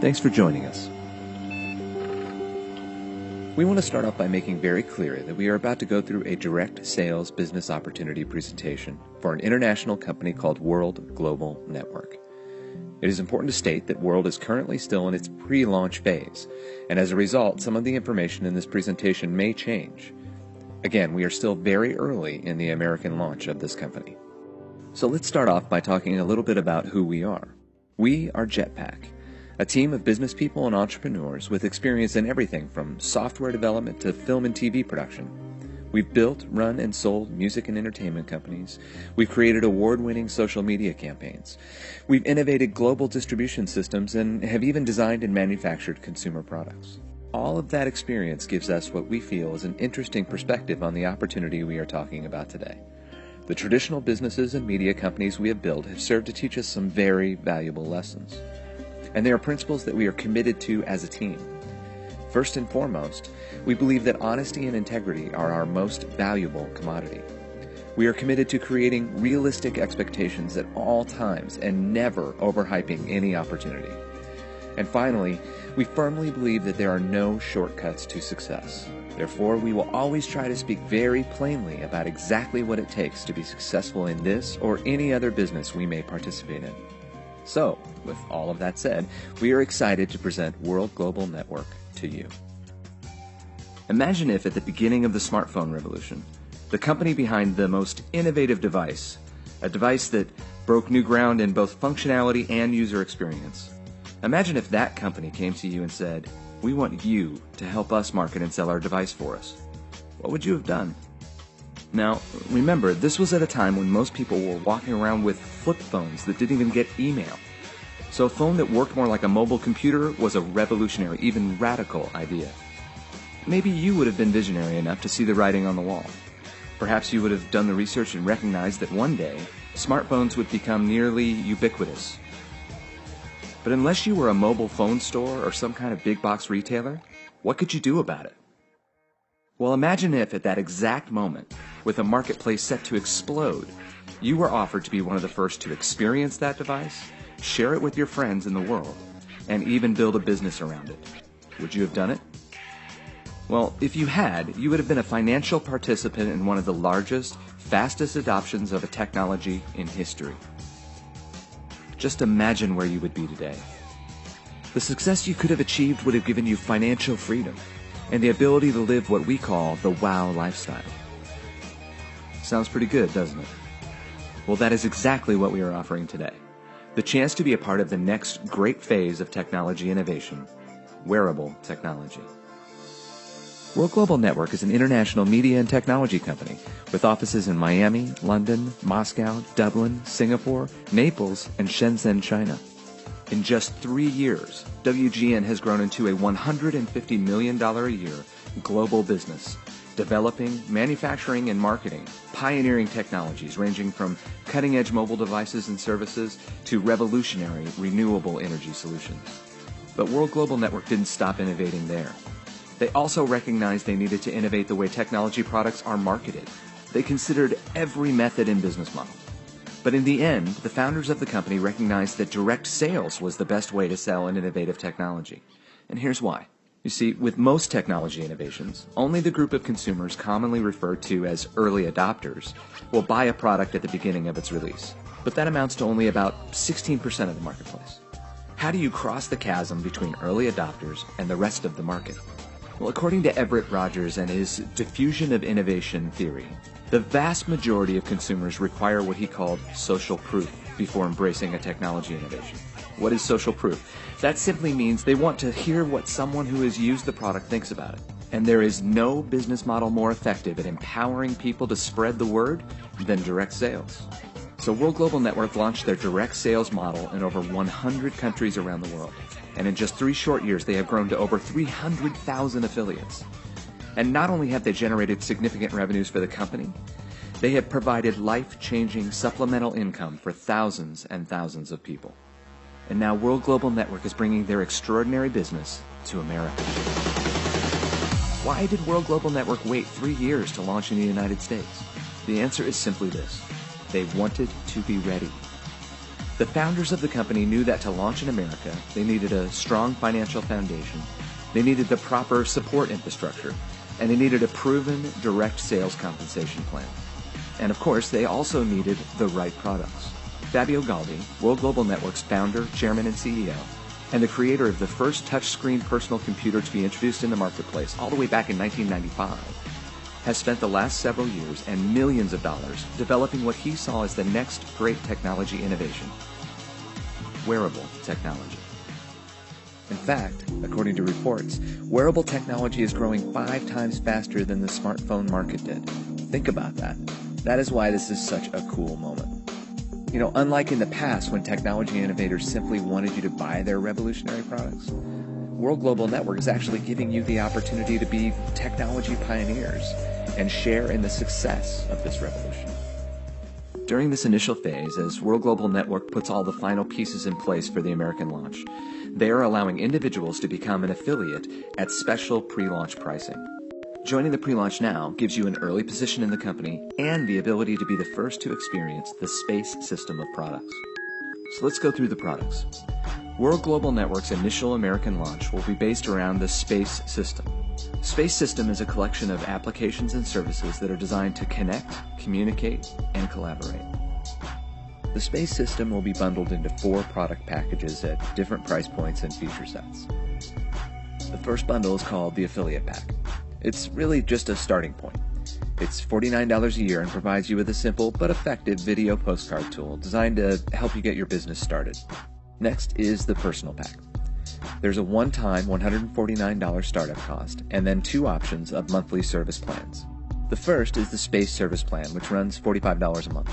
Thanks for joining us. We want to start off by making very clear that we are about to go through a direct sales business opportunity presentation for an international company called World Global Network. It is important to state that World is currently still in its pre-launch phase, and as a result, some of the information in this presentation may change. Again, we are still very early in the American launch of this company. So let's start off by talking a little bit about who we are. We are Jetpack, a team of business people and entrepreneurs with experience in everything from software development to film and TV production. We've built, run, and sold music and entertainment companies. We've created award-winning social media campaigns. We've innovated global distribution systems and have even designed and manufactured consumer products. All of that experience gives us what we feel is an interesting perspective on the opportunity we are talking about today. The traditional businesses and media companies we have built have served to teach us some very valuable lessons. And they are principles that we are committed to as a team. First and foremost, we believe that honesty and integrity are our most valuable commodity. We are committed to creating realistic expectations at all times and never overhyping any opportunity. And finally, we firmly believe that there are no shortcuts to success. Therefore, we will always try to speak very plainly about exactly what it takes to be successful in this or any other business we may participate in. So, with all of that said, we are excited to present World Global Network to you. Imagine if at the beginning of the smartphone revolution, the company behind the most innovative device, a device that broke new ground in both functionality and user experience, imagine if that company came to you and said, "We want you to help us market and sell our device for us." What would you have done? Now, remember, this was at a time when most people were walking around with flip phones that didn't even get email. So a phone that worked more like a mobile computer was a revolutionary, even radical idea. Maybe you would have been visionary enough to see the writing on the wall. Perhaps you would have done the research and recognized that one day, smartphones would become nearly ubiquitous. But unless you were a mobile phone store or some kind of big box retailer, what could you do about it? Well, imagine if at that exact moment, with a marketplace set to explode, you were offered to be one of the first to experience that device, share it with your friends in the world, and even build a business around it. Would you have done it? Well, if you had, you would have been a financial participant in one of the largest, fastest adoptions of a technology in history. Just imagine where you would be today. The success you could have achieved would have given you financial freedom and the ability to live what we call the wow lifestyle. Sounds pretty good, doesn't it? Well, that is exactly what we are offering today. The chance to be a part of the next great phase of technology innovation, wearable technology. World Global Network is an international media and technology company with offices in Miami, London, Moscow, Dublin, Singapore, Naples, and Shenzhen, China. In just 3 years, WGN has grown into a $150 million a year global business, developing, manufacturing, and marketing pioneering technologies ranging from cutting-edge mobile devices and services to revolutionary renewable energy solutions. But World Global Network didn't stop innovating there. They also recognized they needed to innovate the way technology products are marketed. They considered every method and business model. But in the end, the founders of the company recognized that direct sales was the best way to sell an innovative technology. And here's why. You see, with most technology innovations, only the group of consumers commonly referred to as early adopters will buy a product at the beginning of its release. But that amounts to only about 16% of the marketplace. How do you cross the chasm between early adopters and the rest of the market? Well, according to Everett Rogers and his diffusion of innovation theory, the vast majority of consumers require what he called social proof before embracing a technology innovation. What is social proof? That simply means they want to hear what someone who has used the product thinks about it. And there is no business model more effective at empowering people to spread the word than direct sales. So World Global Network launched their direct sales model in over 100 countries around the world. And in just 3 short years, they have grown to over 300,000 affiliates. And not only have they generated significant revenues for the company, they have provided life-changing supplemental income for thousands and thousands of people. And now World Global Network is bringing their extraordinary business to America. Why did World Global Network wait 3 years to launch in the United States? The answer is simply this. They wanted to be ready. The founders of the company knew that to launch in America, they needed a strong financial foundation, they needed the proper support infrastructure, and they needed a proven direct sales compensation plan. And of course, they also needed the right products. Fabio Galdi, World Global Network's founder, chairman, and CEO, and the creator of the first touchscreen personal computer to be introduced in the marketplace all the way back in 1995, has spent the last several years and millions of dollars developing what he saw as the next great technology innovation: wearable technology. In fact, according to reports, wearable technology is growing 5 times faster than the smartphone market did. Think about that. That is why this is such a cool moment. You know, unlike in the past when technology innovators simply wanted you to buy their revolutionary products, World Global Network is actually giving you the opportunity to be technology pioneers and share in the success of this revolution. During this initial phase, as World Global Network puts all the final pieces in place for the American launch, they are allowing individuals to become an affiliate at special pre-launch pricing. Joining the pre-launch now gives you an early position in the company and the ability to be the first to experience the space system of products. So let's go through the products. World Global Network's initial American launch will be based around the Space System. Space System is a collection of applications and services that are designed to connect, communicate, and collaborate. The Space System will be bundled into 4 product packages at different price points and feature sets. The first bundle is called the Affiliate Pack. It's really just a starting point. It's $49 a year and provides you with a simple but effective video postcard tool designed to help you get your business started. Next is the Personal Pack. There's a one-time $149 startup cost and then 2 options of monthly service plans. The first is the Space Service Plan, which runs $45 a month.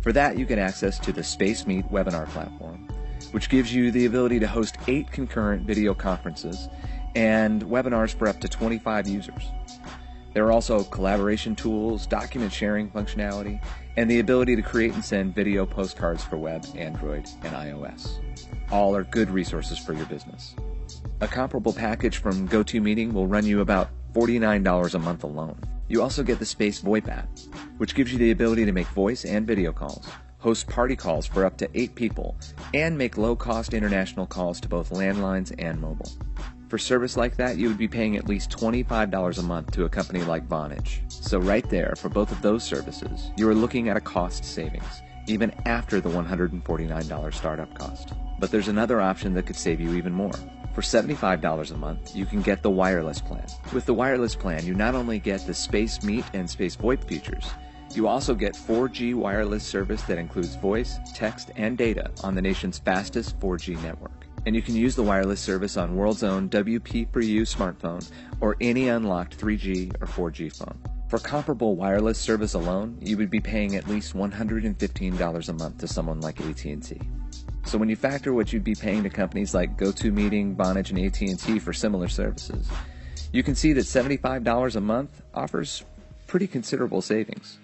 For that, you get access to the Space Meet webinar platform, which gives you the ability to host 8 concurrent video conferences and webinars for up to 25 users. There are also collaboration tools, document sharing functionality, and the ability to create and send video postcards for web, Android, and iOS. All are good resources for your business. A comparable package from GoToMeeting will run you about $49 a month alone. You also get the Space VoIP app, which gives you the ability to make voice and video calls, host party calls for up to 8 people, and make low-cost international calls to both landlines and mobile. For service like that, you would be paying at least $25 a month to a company like Vonage. So right there, for both of those services, you are looking at a cost savings, even after the $149 startup cost. But there's another option that could save you even more. For $75 a month, you can get the wireless plan. With the wireless plan, you not only get the Space Meet and Space VoIP features, you also get 4G wireless service that includes voice, text, and data on the nation's fastest 4G network. And you can use the wireless service on World's own WP4U smartphone or any unlocked 3G or 4G phone. For comparable wireless service alone, you would be paying at least $115 a month to someone like AT&T. So when you factor what you'd be paying to companies like GoToMeeting, Vonage, and AT&T for similar services, you can see that $75 a month offers pretty considerable savings.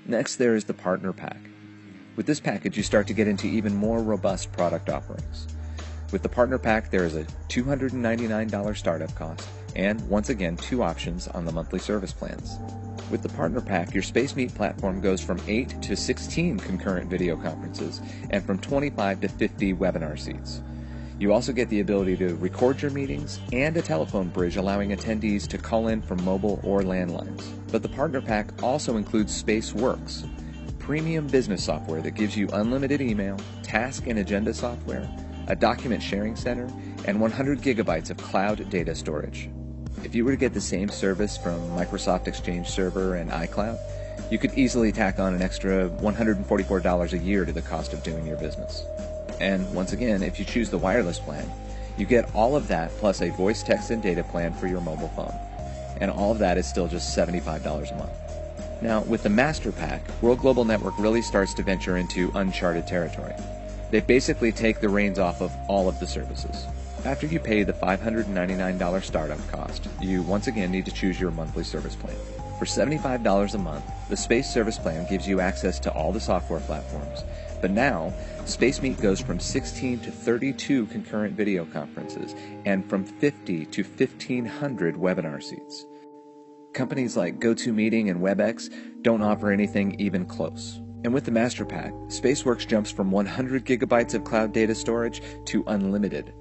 Next, there is the Partner Pack. With this package, you start to get into even more robust product offerings. With the Partner Pack, there is a $299 startup cost and, once again, 2 options on the monthly service plans. With the Partner Pack, your Space Meet platform goes from 8 to 16 concurrent video conferences and from 25 to 50 webinar seats. You also get the ability to record your meetings and a telephone bridge allowing attendees to call in from mobile or landlines. But the Partner Pack also includes SpaceWorks, premium business software that gives you unlimited email, task and agenda software, a document sharing center, and 100 gigabytes of cloud data storage. If you were to get the same service from Microsoft Exchange Server and iCloud, you could easily tack on an extra $144 a year to the cost of doing your business. And once again, if you choose the wireless plan, you get all of that plus a voice, text, and data plan for your mobile phone. And all of that is still just $75 a month. Now, with the Master Pack, World Global Network really starts to venture into uncharted territory. They basically take the reins off of all of the services. After you pay the $599 startup cost, you once again need to choose your monthly service plan. For $75 a month, the Space Service Plan gives you access to all the software platforms. But now, Space Meet goes from 16 to 32 concurrent video conferences and from 50 to 1,500 webinar seats. Companies like GoToMeeting and WebEx don't offer anything even close. And with the Master Pack, Spaceworks jumps from 100 gigabytes of cloud data storage to unlimited.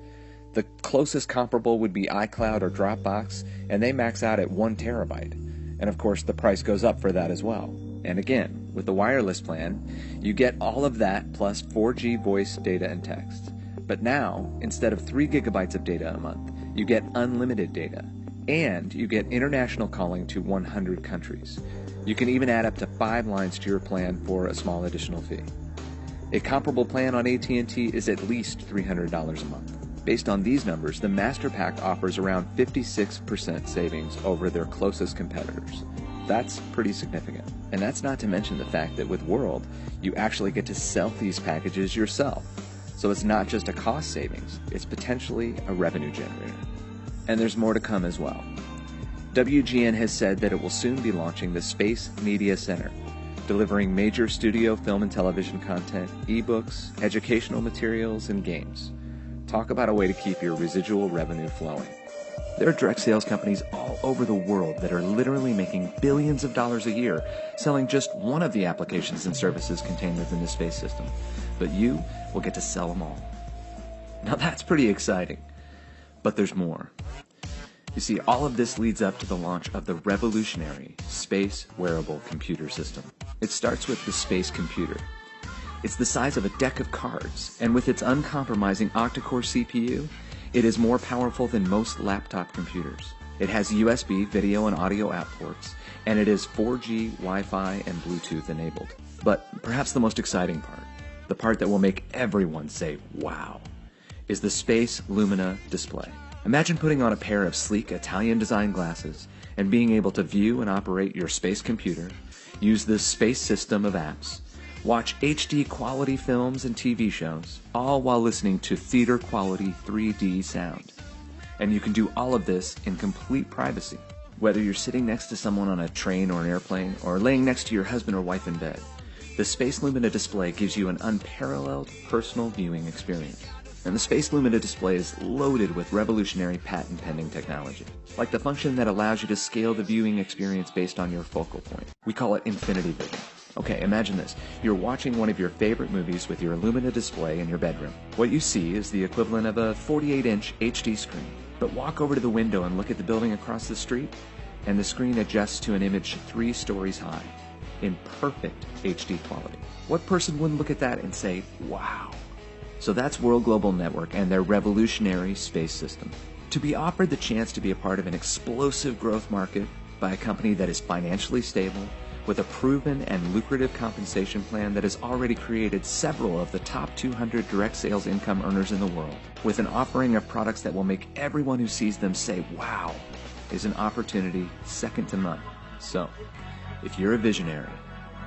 The closest comparable would be iCloud or Dropbox, and they max out at 1 terabyte. And of course, the price goes up for that as well. And again, with the wireless plan, you get all of that plus 4G voice, data, and text. But now, instead of 3 gigabytes of data a month, you get unlimited data. And you get international calling to 100 countries. You can even add up to 5 lines to your plan for a small additional fee. A comparable plan on AT&T is at least $300 a month. Based on these numbers, the Master Pack offers around 56% savings over their closest competitors. That's pretty significant. And that's not to mention the fact that with World, you actually get to sell these packages yourself. So it's not just a cost savings, it's potentially a revenue generator. And there's more to come as well. WGN has said that it will soon be launching the Space Media Center, delivering major studio film and television content, ebooks, educational materials, and games. Talk about a way to keep your residual revenue flowing. There are direct sales companies all over the world that are literally making billions of dollars a year selling just one of the applications and services contained within the space system. But you will get to sell them all. Now that's pretty exciting. But there's more. You see, all of this leads up to the launch of the revolutionary Space Wearable Computer System. It starts with the Space Computer. It's the size of a deck of cards, and with its uncompromising octa-core CPU, it is more powerful than most laptop computers. It has USB, video, and audio out ports, and it is 4G, Wi-Fi, and Bluetooth enabled. But perhaps the most exciting part, the part that will make everyone say, wow, is the Space Lumina display. Imagine putting on a pair of sleek Italian-designed glasses and being able to view and operate your space computer, use this space system of apps, watch HD quality films and TV shows, all while listening to theater quality 3D sound. And you can do all of this in complete privacy. Whether you're sitting next to someone on a train or an airplane, or laying next to your husband or wife in bed, the Space Lumina display gives you an unparalleled personal viewing experience. And the Space Lumina display is loaded with revolutionary patent-pending technology, like the function that allows you to scale the viewing experience based on your focal point. We call it Infinity Vision. Okay, imagine this. You're watching one of your favorite movies with your Lumina display in your bedroom. What you see is the equivalent of a 48-inch HD screen. But walk over to the window and look at the building across the street, and the screen adjusts to an image 3 stories high, in perfect HD quality. What person wouldn't look at that and say, wow? So that's World Global Network and their revolutionary space system. To be offered the chance to be a part of an explosive growth market by a company that is financially stable, with a proven and lucrative compensation plan that has already created several of the top 200 direct sales income earners in the world, with an offering of products that will make everyone who sees them say, wow, is an opportunity second to none. So, if you're a visionary,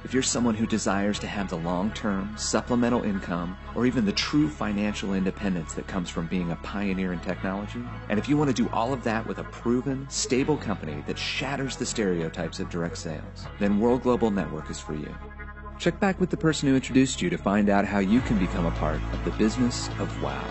if you're someone who desires to have the long-term, supplemental income, or even the true financial independence that comes from being a pioneer in technology, and if you want to do all of that with a proven, stable company that shatters the stereotypes of direct sales, then World Global Network is for you. Check back with the person who introduced you to find out how you can become a part of the business of wow.